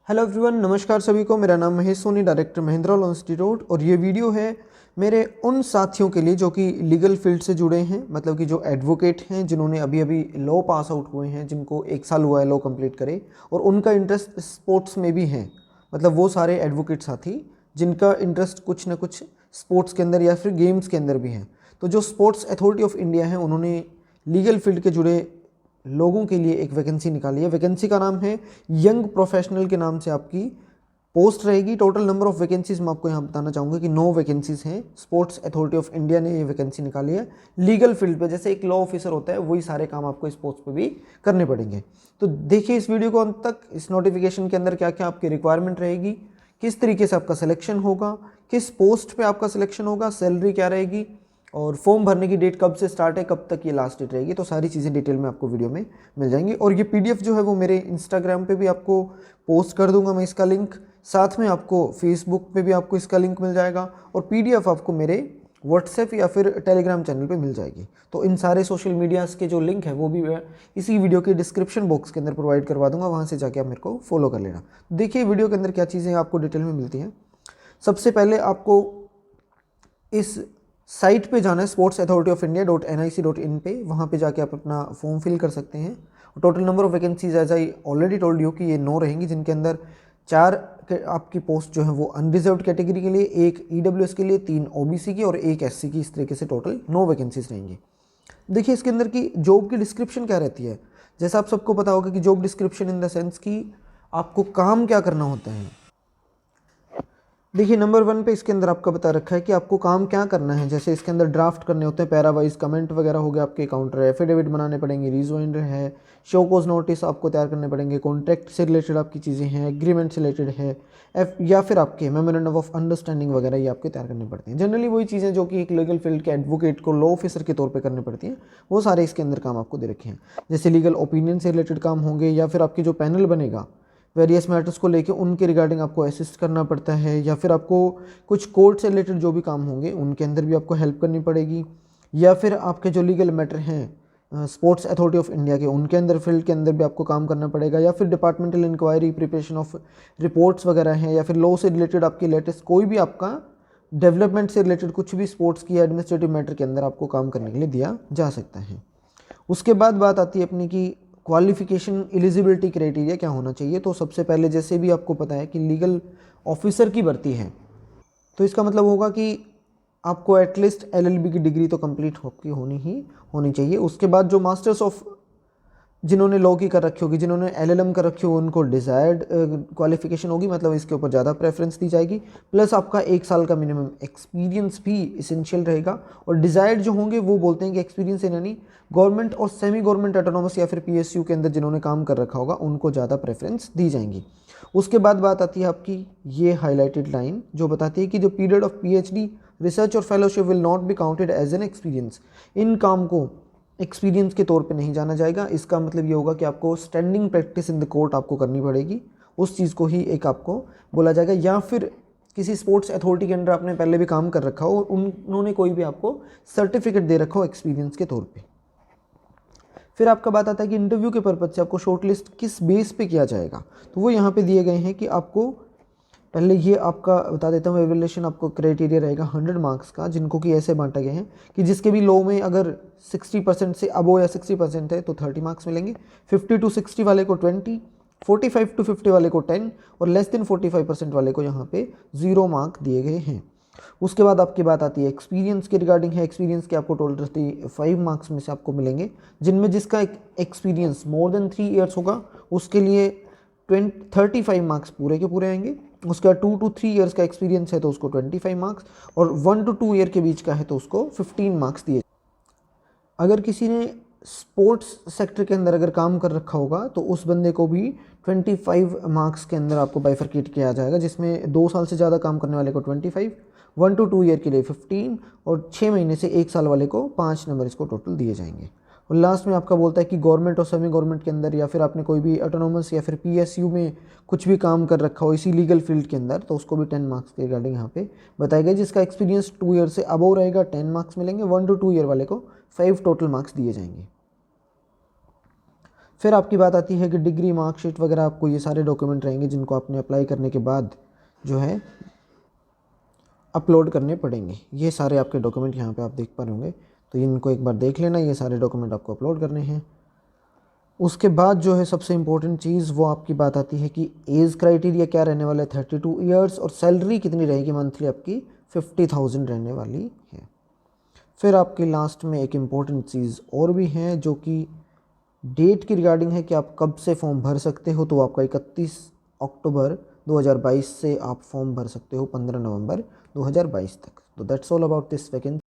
Hello everyone, नमस्कार सभी को। मेरा नाम Mahesh Soni, director Mahindra law institute, और ये वीडियो है मेरे उन साथियों के लिए जो कि लीगल फील्ड से जुड़े हैं, मतलब कि जो एडवोकेट हैं, जिन्होंने अभी अभी लॉ पास आउट हुए हैं, जिनको 1 साल हुआ है लॉ कंप्लीट करे और उनका इंटरेस्ट स्पोर्ट्स में भी है। मतलब वो सारे एडवोकेट साथी जिनका इंटरेस्ट कुछ ना कुछ स्पोर्ट्स के अंदर या फिर गेम्स के अंदर भी है। तो जो स्पोर्ट्स अथॉरिटी ऑफ इंडिया है, उन्होंने लीगल फील्ड के जुड़े लोगों के लिए एक वैकेंसी निकाली है। वैकेंसी का नाम है यंग प्रोफेशनल के नाम से आपकी पोस्ट रहेगी। टोटल नंबर ऑफ वैकेंसीज मैं आपको यहाँ बताना चाहूँगा कि 9 वैकेंसीज हैं। स्पोर्ट्स अथॉरिटी ऑफ इंडिया ने ये वैकेंसी निकाली है लीगल फील्ड पे। जैसे एक लॉ ऑफिसर होता है, वही सारे काम आपको इस पोस्ट पे भी करने पड़ेंगे। तो देखिए इस वीडियो को अंत तक। इस नोटिफिकेशन के अंदर क्या क्या आपकी रिक्वायरमेंट रहेगी, किस तरीके से आपका सिलेक्शन होगा, किस पोस्ट पे आपका सिलेक्शन होगा, सैलरी क्या रहेगी, और फॉर्म भरने की डेट कब से स्टार्ट है, कब तक ये लास्ट डेट रहेगी, तो सारी चीज़ें डिटेल में आपको वीडियो में मिल जाएंगी। और ये पीडीएफ जो है वो मेरे इंस्टाग्राम पे भी आपको पोस्ट कर दूंगा मैं इसका लिंक, साथ में आपको फेसबुक पे भी आपको इसका लिंक मिल जाएगा, और पीडीएफ आपको मेरे व्हाट्सएप या फिर टेलीग्राम चैनल पे मिल जाएगी। तो इन सारे सोशल मीडियाज़ के जो लिंक है वो भी मैं इसी वीडियो के डिस्क्रिप्शन बॉक्स के अंदर प्रोवाइड करवा दूंगा, वहाँ से जाके आप मेरे को फॉलो कर लेना। देखिए वीडियो के अंदर क्या चीज़ें आपको डिटेल में मिलती हैं। सबसे पहले आपको इस साइट पे जाना है sports authority of India .nic.in पे। वहाँ पे जाके आप अपना फॉर्म फिल कर सकते हैं। Total number of vacancies as I already told you कि ये 9 रहेंगी, जिनके अंदर 4 आपकी पोस्ट जो है वो अनरिजर्व्ड कैटेगरी के लिए, 1 ईडब्ल्यूएस के लिए, 3 ओबीसी की और 1 एससी की। इस तरीके से टोटल 9 वैकेंसीज रहेंगी। देखिए इसके अंदर की जॉब की डिस्क्रिप्शन क्या रहती है। जैसा आप सबको पता होगा कि job description in the sense कि आपको काम क्या करना होता है। देखिए नंबर 1 पे इसके अंदर आपका बता रखा है कि आपको काम क्या करना है। जैसे इसके अंदर ड्राफ्ट करने होते हैं, पैरावाइज कमेंट वगैरह हो गए, आपके काउंटर एफिडेविट बनाने पड़ेंगे, रिजोइंडर है, शो कोज नोटिस आपको तैयार करने पड़ेंगे, कॉन्ट्रैक्ट से रिलेटेड आपकी चीज़ें हैं, एग्रीमेंट से रिलेटेड है, या फिर आपके मेमोरेंडम ऑफ अंडरस्टैंडिंग वगैरह ये आपके तैयार करने पड़ते हैं। जनरली वही चीज़ें जो कि एक लीगल फील्ड के एडवोकेट को लॉ ऑफिसर के तौर पर करनी पड़ती हैं, वो सारे इसके अंदर काम आपको दे रखे हैं। जैसे लीगल ओपिनियन से रिलेटेड काम होंगे, या फिर आपकी जो पैनल बनेगा वेरियस मैटर्स को लेके उनके रिगार्डिंग आपको असिस्ट करना पड़ता है, या फिर आपको कुछ कोर्ट से रिलेटेड जो भी काम होंगे उनके अंदर भी आपको हेल्प करनी पड़ेगी, या फिर आपके जो लीगल मैटर हैं स्पोर्ट्स अथॉरिटी ऑफ इंडिया के, उनके अंदर फील्ड के अंदर भी आपको काम करना पड़ेगा, या फिर departmental inquiry, preparation of reports वगैरह हैं, या फिर लॉ से रिलेटेड आपकी लेटेस्ट कोई भी आपका डेवलपमेंट से रिलेटेड कुछ भी स्पोर्ट्स की एडमिनिस्ट्रेटिव मैटर के अंदर आपको काम करने के लिए दिया जा सकता है। उसके बाद बात आती है अपनी की क्वालिफिकेशन एलिजिबिलिटी क्राइटेरिया क्या होना चाहिए। तो सबसे पहले जैसे भी आपको पता है कि लीगल ऑफिसर की भर्ती है, तो इसका मतलब होगा कि आपको एटलीस्ट एलएलबी की डिग्री तो कंप्लीट होनी चाहिए। उसके बाद जो मास्टर्स ऑफ जिन्होंने लॉ की कर रखी होगी, जिन्होंने एलएलएम कर रखी होगी, उनको डिज़ायर्ड क्वालिफिकेशन होगी, मतलब इसके ऊपर ज़्यादा प्रेफरेंस दी जाएगी। प्लस आपका 1 साल का मिनिमम एक्सपीरियंस भी इसेंशियल रहेगा। और डिज़ायर्ड जो होंगे वो बोलते हैं कि एक्सपीरियंस यानी गवर्नमेंट और सेमी गवर्नमेंट ऑटोनोमस या फिर पीएसयू के अंदर जिन्होंने काम कर रखा होगा उनको ज़्यादा प्रेफरेंस दी जाएंगी। उसके बाद बात आती है आपकी ये हाईलाइटेड लाइन जो बताती है कि जो पीरियड ऑफ पीएचडी, रिसर्च और fellowship will not be counted as an experience. इन काम को एक्सपीरियंस के तौर पे नहीं जाना जाएगा। इसका मतलब ये होगा कि आपको standing practice in the court आपको करनी पड़ेगी, उस चीज़ को ही एक आपको बोला जाएगा। या फिर किसी स्पोर्ट्स अथॉरिटी के अंदर आपने पहले भी काम कर रखा हो और उन्होंने कोई भी आपको सर्टिफिकेट दे रखा हो एक्सपीरियंस के तौर पे। फिर आपका बात आता है कि इंटरव्यू के पर्पज से आपको शॉर्टलिस्ट किस बेस पे किया जाएगा। तो वो यहाँ पे दिए गए हैं कि आपको पहले ये आपका बता देता हूँ, एवेल्यूएशन आपको क्राइटेरिया रहेगा 100 मार्क्स का, जिनको कि ऐसे बांटा गया है कि जिसके भी लॉ में अगर 60% से अबो या 60% है तो 30 मार्क्स मिलेंगे, 50 to 60 वाले को 20, 45 to 50 वाले को 10 और लेस देन 45% वाले को यहाँ पे 0 मार्क दिए गए हैं। उसके बाद आपकी बात आती है एक्सपीरियंस के रिगार्डिंग है। एक्सपीरियंस के आपको टोटल 35 मार्क्स में से आपको मिलेंगे, जिनमें जिसका एक्सपीरियंस मोर देन 3 ईयर्स होगा उसके लिए 35 मार्क्स पूरे के पूरे आएंगे। उसके बाद 2 to 3 ईयर्स का एक्सपीरियंस है तो उसको 25 मार्क्स, और 1 to 2 ईयर के बीच का है तो उसको 15 मार्क्स दिए। अगर किसी ने स्पोर्ट्स सेक्टर के अंदर अगर काम कर रखा होगा तो उस बंदे को भी 25 मार्क्स के अंदर आपको बाइफरकेट किया जाएगा, जिसमें 2 साल से ज़्यादा काम करने वाले को 25, 1 to 2 ईयर के लिए 15 और 6 महीने से 1 साल वाले को 5 नंबर इसको टोटल दिए जाएंगे। और लास्ट में आपका बोलता है कि गवर्नमेंट और सेमी गवर्नमेंट के अंदर या फिर आपने कोई भी ऑटोनोमस या फिर पीएसयू में कुछ भी काम कर रखा हो इसी लीगल फील्ड के अंदर, तो उसको भी 10 मार्क्स के रिगार्डिंग यहाँ पे बताया गया। जिसका एक्सपीरियंस 2 ईयर से अबव रहेगा 10 मार्क्स मिलेंगे, 1 to 2 ईयर वाले को 5 टोटल मार्क्स दिए जाएंगे। फिर आपकी बात आती है कि डिग्री, मार्कशीट वगैरह, आपको ये सारे डॉक्यूमेंट रहेंगे जिनको आपने अप्लाई करने के बाद जो है अपलोड करने पड़ेंगे। ये सारे आपके डॉक्यूमेंट यहाँ पे आप देख पा रहे होंगे, तो इनको एक बार देख लेना, ये सारे डॉक्यूमेंट आपको अपलोड करने हैं। उसके बाद जो है सबसे इम्पोर्टेंट चीज़ वो आपकी बात आती है कि एज क्राइटेरिया क्या रहने वाला है, 32 ईयर्स, और सैलरी कितनी रहेगी मंथली आपकी, 50,000 रहने वाली है। फिर आपकी लास्ट में एक इम्पोर्टेंट चीज़ और भी है जो कि डेट की रिगार्डिंग है कि आप कब से फॉर्म भर सकते हो। तो आपका 31 अक्टूबर 2022 से आप फॉर्म भर सकते हो 15 नवंबर 2022 तक। तो that's all about this vacancy.